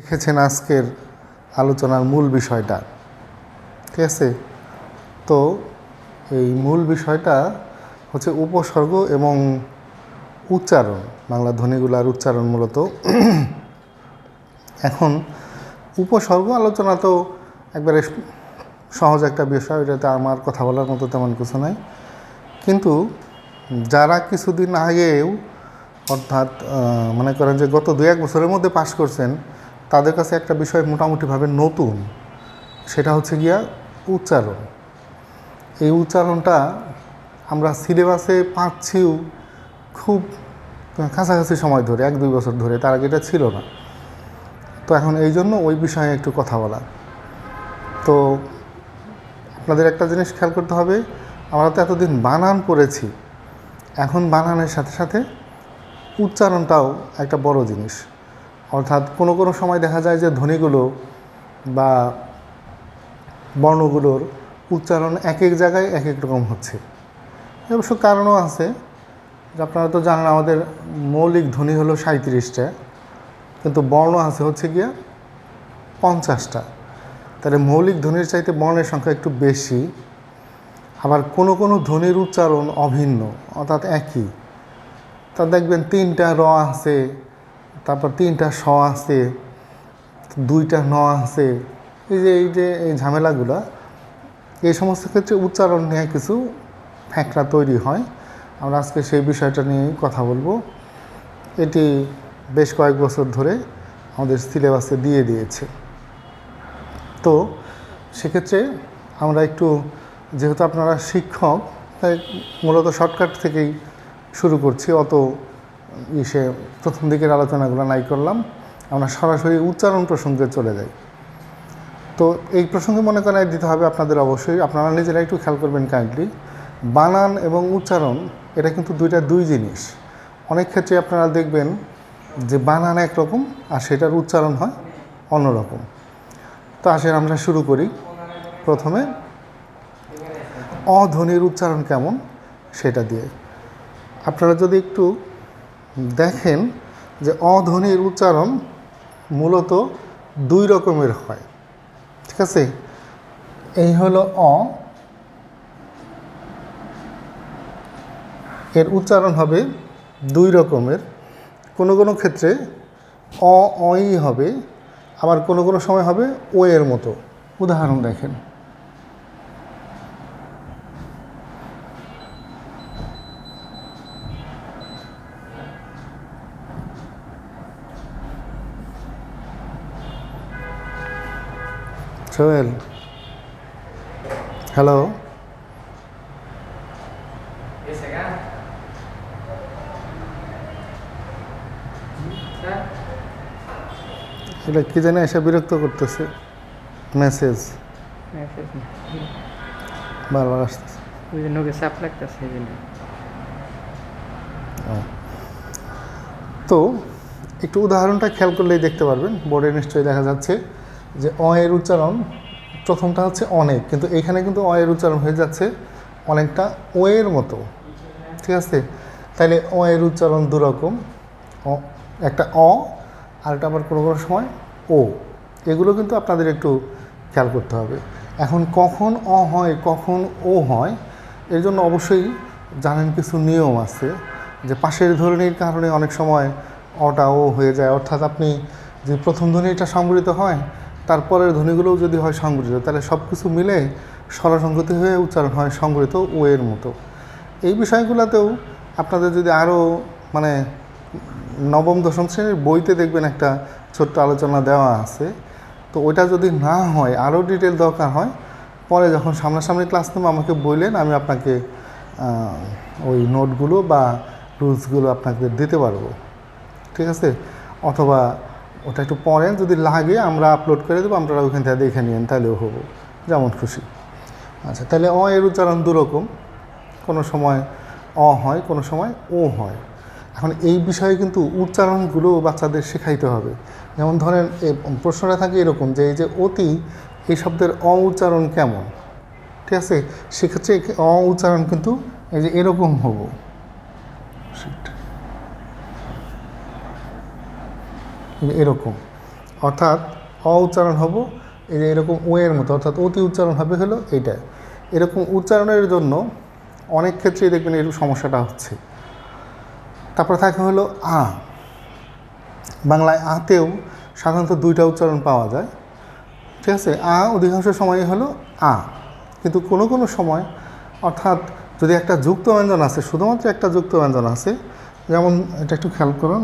দেখেছেন আজকের আলোচনার মূল বিষয়টা, ঠিক আছে? তো এই মূল বিষয়টা হচ্ছে উপসর্গ এবং উচ্চারণ, বাংলা ধ্বনিগুলার উচ্চারণ মূলত। এখন উপসর্গ আলোচনা তো একবারে সহজ একটা বিষয়, এটাতে আমার কথা বলার মতো তেমন কিছু নাই। কিন্তু যারা কিছুদিন আগেও অর্থাৎ মনে করেন যে গত 2-1 বছরের মধ্যে পাশ করছেন, তাদের কাছে একটা বিষয় মোটামুটিভাবে নতুন, সেটা হচ্ছে গিয়া উচ্চারণ। এই উচ্চারণটা আমরা সিলেবাসে পাচ্ছিও খুব কাছাকাছি সময় ধরে, 1-2 বছর ধরে, তার আগে এটা ছিল না। তো এখন এই জন্য ওই বিষয়ে একটু কথা বলা। তো আপনাদের একটা জিনিস খেয়াল করতে হবে, আমরা তো এতদিন বানান পড়েছি, এখন বানানের সাথে সাথে উচ্চারণটাও একটা বড় জিনিস। অর্থাৎ কোনো কোনো সময় দেখা যায় যে ধ্বনিগুলো বা বর্ণগুলোর উচ্চারণ এক এক জায়গায় এক এক রকম হচ্ছে। অবশ্য কারণও আছে, যে আপনারা তো জানেন আমাদের মৌলিক ধ্বনি হলো 37টা, কিন্তু বর্ণ আছে হচ্ছে গিয়া 50টা। তাহলে মৌলিক ধ্বনির চাইতে বর্ণের সংখ্যা একটু বেশি। আবার কোনো কোনো ধ্বনির উচ্চারণ অভিন্ন, অর্থাৎ একই। তা দেখবেন 3টা র আছে, তারপর 3টা স আছে, 2টা ন আছে। এই ঝামেলাগুলো, এই সমস্ত ক্ষেত্রে উচ্চারণ নিয়ে কিছু ফ্যাকড়া তৈরি হয়। আমরা আজকে সেই বিষয়টা নিয়ে কথা বলবো। এটি বেশ কয়েক বছর ধরে আমাদের সিলেবাসে দিয়ে দিয়েছে। তো সেক্ষেত্রে আমরা একটু, যেহেতু আপনারা শিক্ষক, তাই মূলত শর্টকাট থেকেই শুরু করছি। অত প্রথম দিকের আলোচনাগুলো নাই করলাম, আমরা সরাসরি উচ্চারণ প্রসঙ্গে চলে যাই। তো এই প্রসঙ্গে মনে করাই দিতে হবে আপনাদের, অবশ্যই আপনারা নিজেরা একটু খেয়াল করবেন কাইন্ডলি। বানান এবং উচ্চারণ এটা কিন্তু দুই জিনিস। অনেক ক্ষেত্রে আপনারা দেখবেন যে বানান একরকম আর সেটার উচ্চারণ হয় অন্যরকম। তো আসেন আমরা শুরু করি। প্রথমে অধ্বনির উচ্চারণ কেমন সেটা দিয়ে। আপনারা যদি একটু দেখেন যে অধ্বনির উচ্চারণ মূলত 2 রকমের হয়, ঠিক আছে? এই হলো অ, এর উচ্চারণ হবে 2 রকমের। কোনো কোনো ক্ষেত্রে অই হবে, আবার কোনো কোনো সময় হবে ও এর মতো। উদাহরণ দেখেন, সোহেল, হ্যালো, এটা কি জানে এসে বিরক্ত করতেছে, মেসেজ বারবার আসতেছে। তো একটু উদাহরণটা খেয়াল করলেই দেখতে পারবেন, বোর্ডে নিশ্চয়ই দেখা যাচ্ছে যে অ এর উচ্চারণ প্রথমটা হচ্ছে অনেক, কিন্তু এখানে কিন্তু অ এর উচ্চারণ হয়ে যাচ্ছে অনেকটা ও এর মতো, ঠিক আছে? তাইলে অ এর উচ্চারণ 2 রকম, একটা অ আর একটা আবার কোনো কোনো সময় ও। এগুলো কিন্তু আপনাদের একটু খেয়াল করতে হবে। এখন কখন অ হয় কখন ও হয়, এর জন্য অবশ্যই জানেন কিছু নিয়ম আছে, যে পাশের ধ্বনির কারণে অনেক সময় অটা ও হয়ে যায়। অর্থাৎ আপনি যে প্রথম ধ্বনিটা সংবৃত হয়, তারপরের ধ্বনিগুলোও যদি হয় সংবৃত, তাহলে সব কিছু মিলে স্বরসংগতি হয়ে উচ্চারণ হয় সংবৃত ও এর মতো। এই বিষয়গুলোতেও আপনাদের যদি আরও মানে নবম দশম শ্রেণীর বইতে দেখবেন একটা ছোট্ট আলোচনা দেওয়া আছে। তো ওইটা যদি না হয়, আরও ডিটেল দরকার হয়, পরে যখন সামনাসামনি ক্লাস নেব আমাকে বললেন, আমি আপনাকে ওই নোটগুলো বা রুলসগুলো আপনাকে দিতে পারবো, ঠিক আছে? অথবা ওটা একটু পরে যদি লাগে আমরা আপলোড করে দেবো, আপনারা ওইখান থেকে দেখে নিন, তাহলেও হবো, যেমন খুশি। আচ্ছা, তাহলে অ এর উচ্চারণ 2 রকম, কোনো সময় অ হয় কোনো সময় ও হয়। এখন এই বিষয়ে কিন্তু উচ্চারণগুলো বাচ্চাদের শেখাইতে হবে। যেমন ধরেন প্রশ্নটা থাকে এরকম, যে এই যে অতি, এই শব্দের অ উচ্চারণ কেমন, ঠিক আছে? সেক্ষেত্রে অ উচ্চারণ কিন্তু এই যে এরকম হবো, এরকম। অর্থাৎ অ উচ্চারণ হব এই যে এরকম ও এর মতো, অর্থাৎ অতি উচ্চারণ হবে হলো এইটা। এরকম উচ্চারণের জন্য অনেক ক্ষেত্রেই দেখবেন এরকম সমস্যাটা হচ্ছে। তারপর থাকে হলো আ। বাংলায় আতেও সাধারণত দুইটা উচ্চারণ পাওয়া যায়, ঠিক আছে। আ অধিকাংশ সময়ই হলো আ, কিন্তু কোনো কোনো সময় অর্থাৎ যদি একটা যুক্ত ব্যঞ্জন আছে, শুধুমাত্র একটা যুক্ত ব্যঞ্জন আছে, যেমন এটা একটু খেয়াল করুন,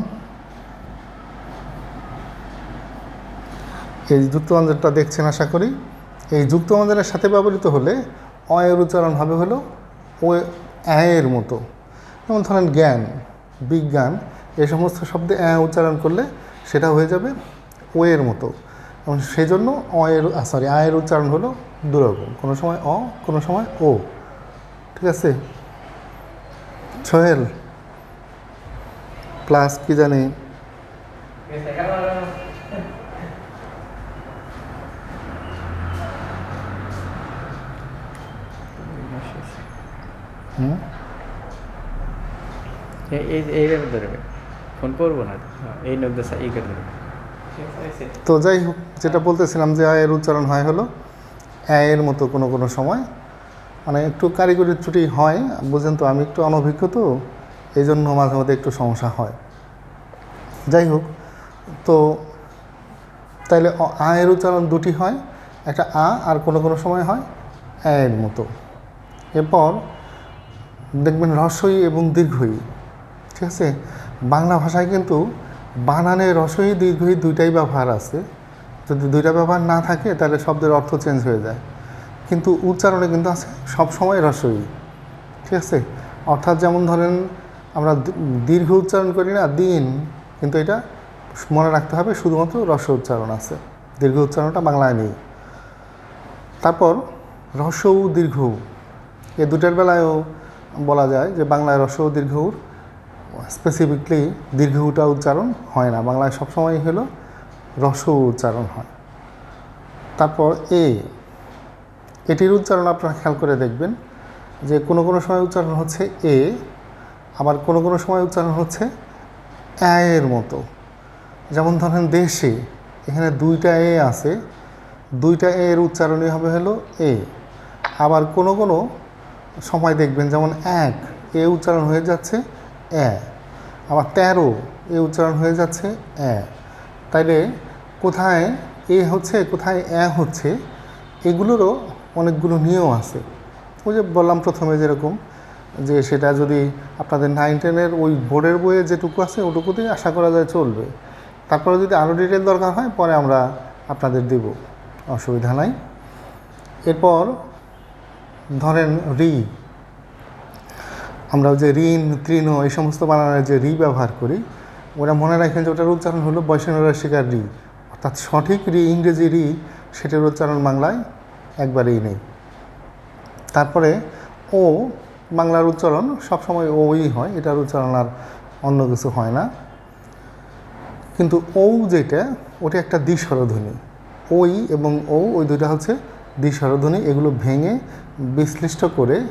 এই যুক্ত ব্যঞ্জনটা দেখছেন আশা করি। এই যুক্ত ব্যঞ্জনের সাথে ব্যবহৃত হলে অ এর উচ্চারণ হবে হলো ও এর মতো। যেমন ধরেন জ্ঞান, বিজ্ঞান, এই সমস্ত শব্দে উচ্চারণ করলে সেটা হয়ে যাবে ও এর মতো, এবং সেই জন্য আ এর উচ্চারণ হলো দুরকম, কোনো সময় অ, কোনো সময় ও, ঠিক আছে। সোহেল প্লাস কি জানি এইভাবে ধরবে, ফোন করবো না, এই নখ দিয়ে এই করে ধরবে। তো যাই হোক, যেটা বলতেছিলাম যে এর উচ্চারণ হয় হলো এর মতো কোনো কোনো সময়, মানে একটু কারিগরি ত্রুটি হয়, বুঝেন তো, আমি একটু অনভিজ্ঞ তো, এই জন্য মাঝে মধ্যে একটু সমস্যা হয়। যাই হোক, তো তাইলে আ এর উচ্চারণ দুটি হয়, একটা আ আর কোনো কোনো সময় হয় এর মতো। এরপর দেখবেন রসই এবং দীর্ঘই, ঠিক আছে। বাংলা ভাষায় কিন্তু বানানে রসই দীর্ঘই দুইটাই ব্যবহার আছে। যদি দুইটা ব্যবহার না থাকে তাহলে শব্দের অর্থ চেঞ্জ হয়ে যায়, কিন্তু উচ্চারণে কিন্তু আছে সবসময় রসই, ঠিক আছে। অর্থাৎ যেমন ধরেন আমরা দীর্ঘ উচ্চারণ করি না দিন, কিন্তু এটা মনে রাখতে হবে শুধুমাত্র রস্য উচ্চারণ আছে, দীর্ঘ উচ্চারণটা বাংলায় নেই। তারপর রস্য ও দীর্ঘ, এ দুটার বেলায়ও বলা যায় যে বাংলায় রস্য ও দীর্ঘর স্পেসিফিকলি দীর্ঘটা উচ্চারণ হয় না, বাংলায় সবসময় হলো রস্য উচ্চারণ হয়। তারপর এটির উচ্চারণ আপনারা খেয়াল করে দেখবেন যে কোনো কোনো সময় উচ্চারণ হচ্ছে এ, আবার কোনো কোনো সময় উচ্চারণ হচ্ছে এর মতো। যেমন ধরেন দেশে, এখানে দুইটা এ আছে, দুইটা এর উচ্চারণই হবে হলো এ। আবার কোনো কোনো সময় দেখবেন যেমন এক, এ উচ্চারণ হয়ে যাচ্ছে এ, আবার 13 এ উচ্চারণ হয়ে যাচ্ছে এ। তাইলে কোথায় এ হচ্ছে কোথায় এ হচ্ছে, এগুলোরও অনেকগুলো নিয়ম আছে। ওই যে বললাম প্রথমে যেরকম, যে সেটা যদি আপনাদের 9-10-এর ওই বোর্ডের বইয়ে যেটুকু আছে ওটুকুতেই আশা করা যায় চলবে। তারপরে যদি আরও ডিটেল দরকার হয় পরে আমরা আপনাদের দেব, অসুবিধা নাই। এরপর ধরেন রি, আমরা যে ঋণ, তৃণ এই সমস্ত বানানোর যে রি ব্যবহার করি, ওরা মনে রাখেন যে ওটার উচ্চারণ হলো বৈষ্ণবরাশিকার রি, অর্থাৎ সঠিক ইংরেজি রি, সেটার উচ্চারণ বাংলায় একবারেই নেই। তারপরে ও, বাংলার উচ্চারণ সবসময় ওই হয়, এটার উচ্চারণ আর অন্য কিছু হয় না। কিন্তু ও যেটা, ওটা একটা দ্বিস্বরধ্বনি। ওই এবং ও, ওই দুইটা হচ্ছে দ্বিস্বরধ্বনি। এগুলো ভেঙে বিশ্লিষ্ট করে